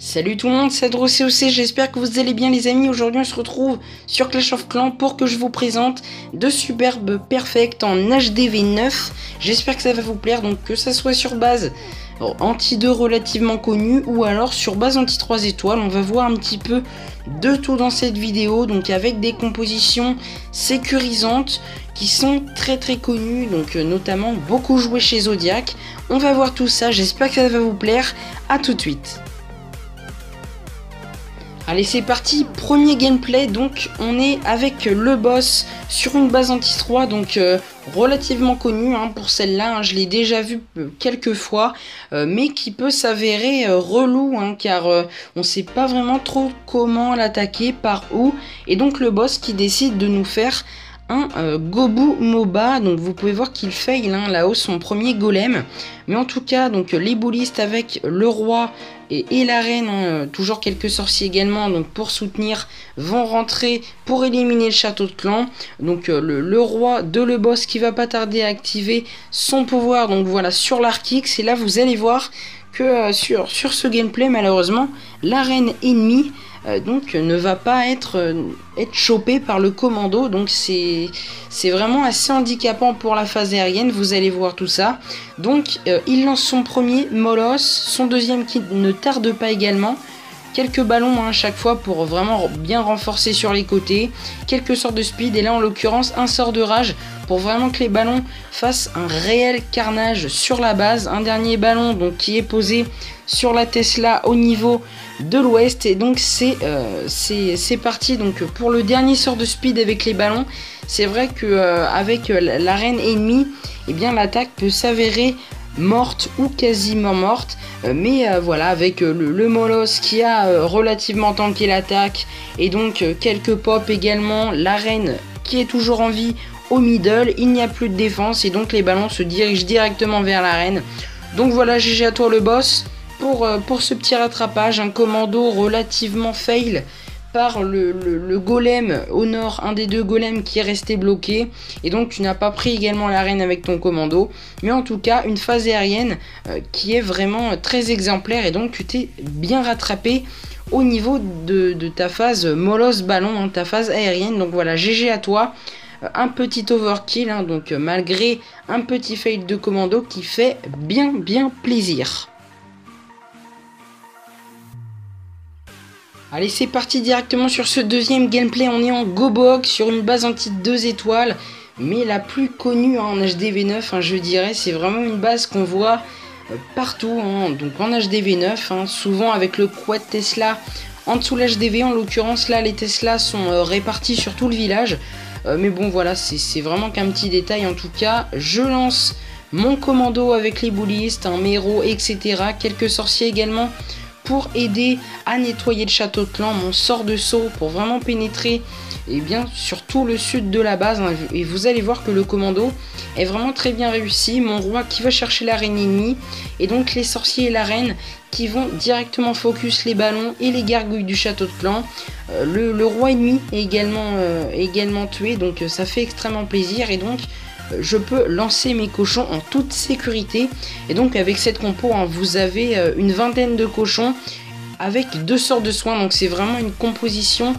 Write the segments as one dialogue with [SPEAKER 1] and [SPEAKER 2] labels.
[SPEAKER 1] Salut tout le monde, c'est DroCoC, j'espère que vous allez bien les amis. Aujourd'hui on se retrouve sur Clash of Clans pour que je vous présente de superbes perfects en HDV9. J'espère que ça va vous plaire, donc que ça soit sur base anti-2 relativement connu ou alors sur base anti-3 étoiles. On va voir un petit peu de tout dans cette vidéo, donc avec des compositions sécurisantes qui sont très connues, donc notamment beaucoup jouées chez Zodiac. On va voir tout ça, j'espère que ça va vous plaire. À tout de suite. Allez, c'est parti, premier gameplay. Donc on est avec le boss sur une base anti-3, donc relativement connu pour celle-là, je l'ai déjà vu quelques fois, mais qui peut s'avérer relou, car on sait pas vraiment trop comment l'attaquer, par où, et donc le boss qui décide de nous faire un Gobu Moba. Donc vous pouvez voir qu'il fail là-haut son premier golem, mais en tout cas donc les boulistes avec le roi et la reine, toujours quelques sorciers également, donc pour soutenir, vont rentrer pour éliminer le château de clan. Donc le roi de le boss qui va pas tarder à activer son pouvoir, donc voilà, sur l'Arc X. Et là vous allez voir que sur ce gameplay, malheureusement la reine ennemie donc ne va pas être chopée par le commando, donc c'est vraiment assez handicapant pour la phase aérienne. Vous allez voir tout ça. Donc il lance son premier Molos, son deuxième qui ne tarde pas également. Quelques ballons à chaque fois pour vraiment bien renforcer sur les côtés, quelques sorts de speed, et là en l'occurrence un sort de rage pour vraiment que les ballons fassent un réel carnage sur la base. Un dernier ballon donc qui est posé sur la Tesla au niveau de l'ouest, et donc c'est parti donc pour le dernier sort de speed avec les ballons. C'est vrai que avec la reine ennemie, et bien l'attaque peut s'avérer morte ou quasiment morte, mais voilà, avec le Molos qui a relativement tanké l'attaque, et donc quelques pops également, la reine qui est toujours en vie au middle, il n'y a plus de défense et donc les ballons se dirigent directement vers la reine. Donc voilà, GG à toi le boss pour ce petit rattrapage. Un commando relativement fail par le golem au nord, un des deux golems qui est resté bloqué, et donc tu n'as pas pris également la reine avec ton commando, mais en tout cas une phase aérienne qui est vraiment très exemplaire, et donc tu t'es bien rattrapé au niveau de ta phase Molos ballon, ta phase aérienne. Donc voilà, GG à toi. Un petit overkill, donc malgré un petit fail de commando qui fait bien plaisir. Allez, c'est parti directement sur ce deuxième gameplay. On est en Gobok sur une base anti-2 étoiles, mais la plus connue en HDV9, je dirais. C'est vraiment une base qu'on voit partout, donc en HDV9, souvent avec le quad Tesla en dessous l'HDV. En l'occurrence là, les Tesla sont répartis sur tout le village, mais bon voilà, c'est vraiment qu'un petit détail. En tout cas, je lance mon commando avec les boulistes, un méro, etc. Quelques sorciers également pour aider à nettoyer le château de clan, mon sort de saut pour vraiment pénétrer sur tout le sud de la base, et vous allez voir que le commando est vraiment très bien réussi. Mon roi qui va chercher la reine ennemie, et donc les sorciers et la reine qui vont directement focus les ballons et les gargouilles du château de clan. Le roi ennemi est également tué, donc ça fait extrêmement plaisir, et donc je peux lancer mes cochons en toute sécurité. Et donc avec cette compo, vous avez une vingtaine de cochons avec 2 sorts de soins, donc c'est vraiment une composition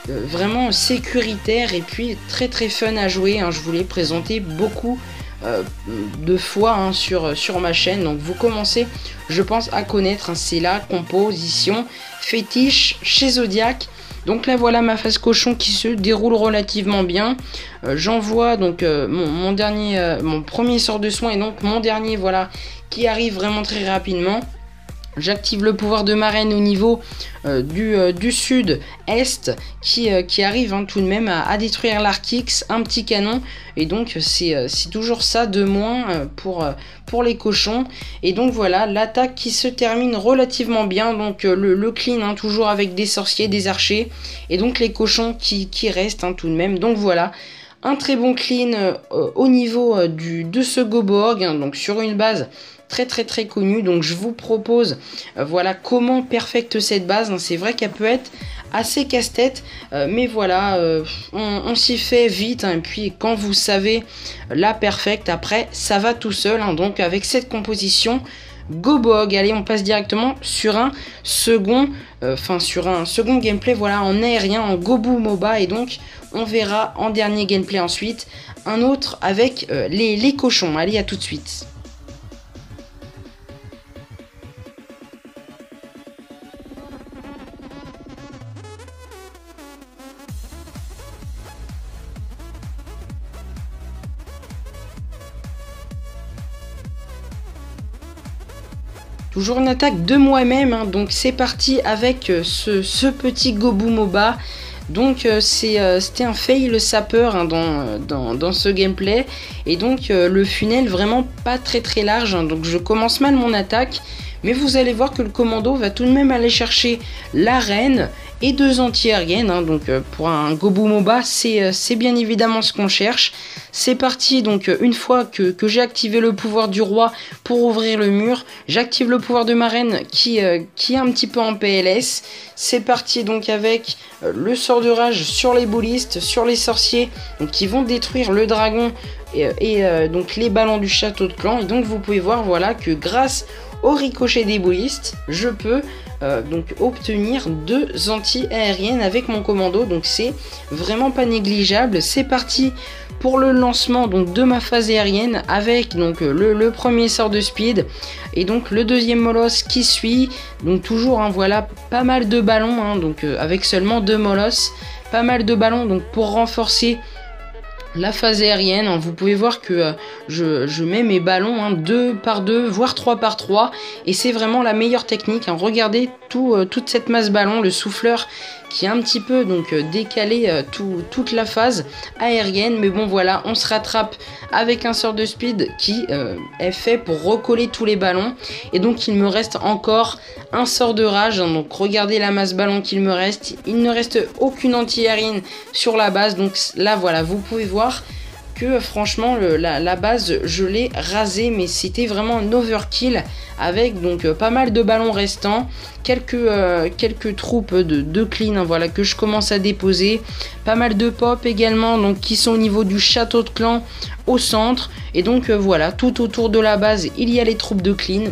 [SPEAKER 1] vraiment sécuritaire et puis très fun à jouer. Je vous l'ai présenté beaucoup de fois sur ma chaîne, donc vous commencez, je pense, à connaître. C'est la composition fétiche chez Zodiac. Donc là voilà ma phase cochon qui se déroule relativement bien. J'envoie donc mon premier sort de soin, et donc mon dernier, voilà, qui arrive vraiment très rapidement. J'active le pouvoir de ma reine au niveau du sud-est qui arrive tout de même à détruire l'Arc X, un petit canon, et donc c'est toujours ça de moins pour les cochons. Et donc voilà l'attaque qui se termine relativement bien, donc le clean toujours avec des sorciers, des archers, et donc les cochons qui restent tout de même. Donc voilà, un très bon clean au niveau de ce Goborg, donc sur une base très connue. Donc je vous propose voilà comment perfecte cette base. C'est vrai qu'elle peut être assez casse-tête, mais voilà, on s'y fait vite, et puis quand vous savez la perfecte, après ça va tout seul, donc avec cette composition Gobog. Allez, on passe directement sur un second gameplay, voilà, en aérien, en Gobu MOBA, et donc on verra en dernier gameplay ensuite un autre avec les cochons. Allez, à tout de suite. Toujours une attaque de moi-même, hein, donc c'est parti avec ce petit Gobu MOBA. Donc c'était un fail sapeur, hein, dans ce gameplay. Et donc le funnel vraiment pas très large, hein, donc je commence mal mon attaque. Mais vous allez voir que le commando va tout de même aller chercher l'arène et 2 anti-aériennes, hein, donc pour un Gobu MOBA c'est bien évidemment ce qu'on cherche. C'est parti, donc une fois que j'ai activé le pouvoir du roi pour ouvrir le mur, j'active le pouvoir de ma reine qui est un petit peu en PLS. C'est parti donc avec le sort de rage sur les boulistes, sur les sorciers, donc qui vont détruire le dragon et donc les ballons du château de clan. Et donc vous pouvez voir, voilà, que grâce au ricochet des boulistes, je peux donc obtenir 2 anti-aériennes avec mon commando, donc c'est vraiment pas négligeable. C'est parti pour le lancement donc de ma phase aérienne avec donc le premier sort de speed et donc le deuxième molosse qui suit. Donc toujours, hein, voilà, pas mal de ballons, hein, donc avec seulement 2 molosses, pas mal de ballons donc pour renforcer la phase aérienne, hein. Vous pouvez voir que je mets mes ballons, hein, 2 par 2, voire 3 par 3, et c'est vraiment la meilleure technique, hein. Regardez toute cette masse ballon, le souffleur qui est un petit peu donc décalé toute la phase aérienne. Mais bon, voilà, on se rattrape avec un sort de speed qui est fait pour recoller tous les ballons. Et donc il me reste encore un sort de rage, hein. Donc regardez la masse ballon qu'il me reste. Il ne reste aucune anti-aérienne sur la base. Donc là, voilà, vous pouvez voir que franchement la base je l'ai rasée, mais c'était vraiment un overkill avec donc pas mal de ballons restants, quelques troupes de clean, hein, voilà, que je commence à déposer, pas mal de pop également donc qui sont au niveau du château de clan au centre. Et donc voilà, tout autour de la base il y a les troupes de clean.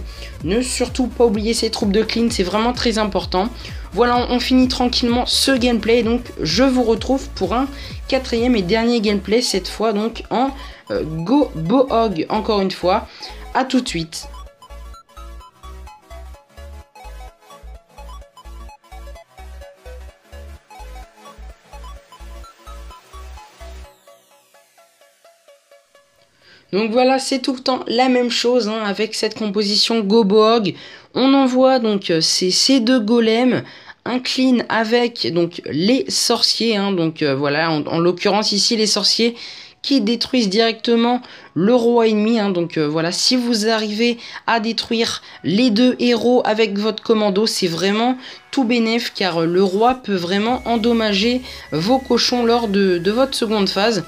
[SPEAKER 1] Ne surtout pas oublier ces troupes de clean, c'est vraiment très important. Voilà, on finit tranquillement ce gameplay, donc je vous retrouve pour un 4e et dernier gameplay, cette fois donc en Gobog, encore une fois. À tout de suite. Donc voilà, c'est tout le temps la même chose, hein, avec cette composition Gobog. On envoie donc ces 2 golems, un clean avec donc les sorciers, hein, donc voilà, en l'occurrence ici les sorciers qui détruisent directement le roi ennemi, hein, donc voilà, si vous arrivez à détruire les 2 héros avec votre commando, c'est vraiment tout bénef, car le roi peut vraiment endommager vos cochons lors de votre seconde phase.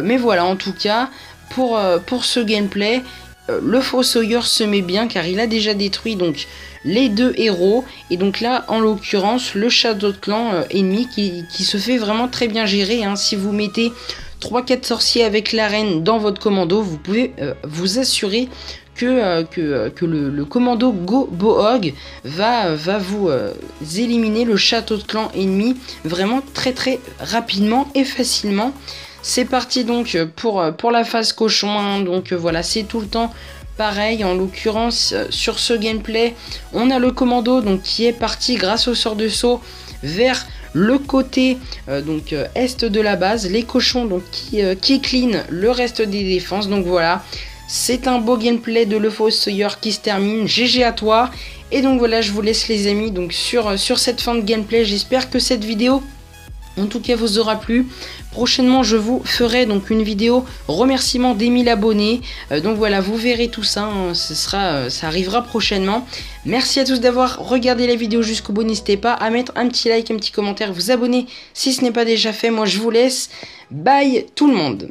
[SPEAKER 1] Mais voilà, en tout cas, pour ce gameplay, le fossoyeur se met bien car il a déjà détruit donc les 2 héros. Et donc là, en l'occurrence, le château de clan ennemi qui se fait vraiment très bien gérer, hein. Si vous mettez 3-4 sorciers avec l'arène dans votre commando, vous pouvez vous assurer que le commando Gobog va vous éliminer le château de clan ennemi vraiment très rapidement et facilement. C'est parti donc pour la phase cochon, hein. Donc voilà, c'est tout le temps pareil. En l'occurrence, sur ce gameplay, on a le commando donc qui est parti grâce au sort de saut vers le côté est de la base. Les cochons donc qui clean le reste des défenses. Donc voilà, c'est un beau gameplay de le fossoyeur qui se termine. GG à toi. Et donc voilà, je vous laisse les amis donc sur cette fin de gameplay. J'espère que cette vidéo en tout cas vous aura plu. Prochainement je vous ferai donc une vidéo remerciement des 1000 abonnés. Donc voilà, vous verrez tout ça, hein. Ça arrivera prochainement. Merci à tous d'avoir regardé la vidéo jusqu'au bout. N'hésitez pas à mettre un petit like, un petit commentaire, vous abonner si ce n'est pas déjà fait. Moi je vous laisse. Bye tout le monde.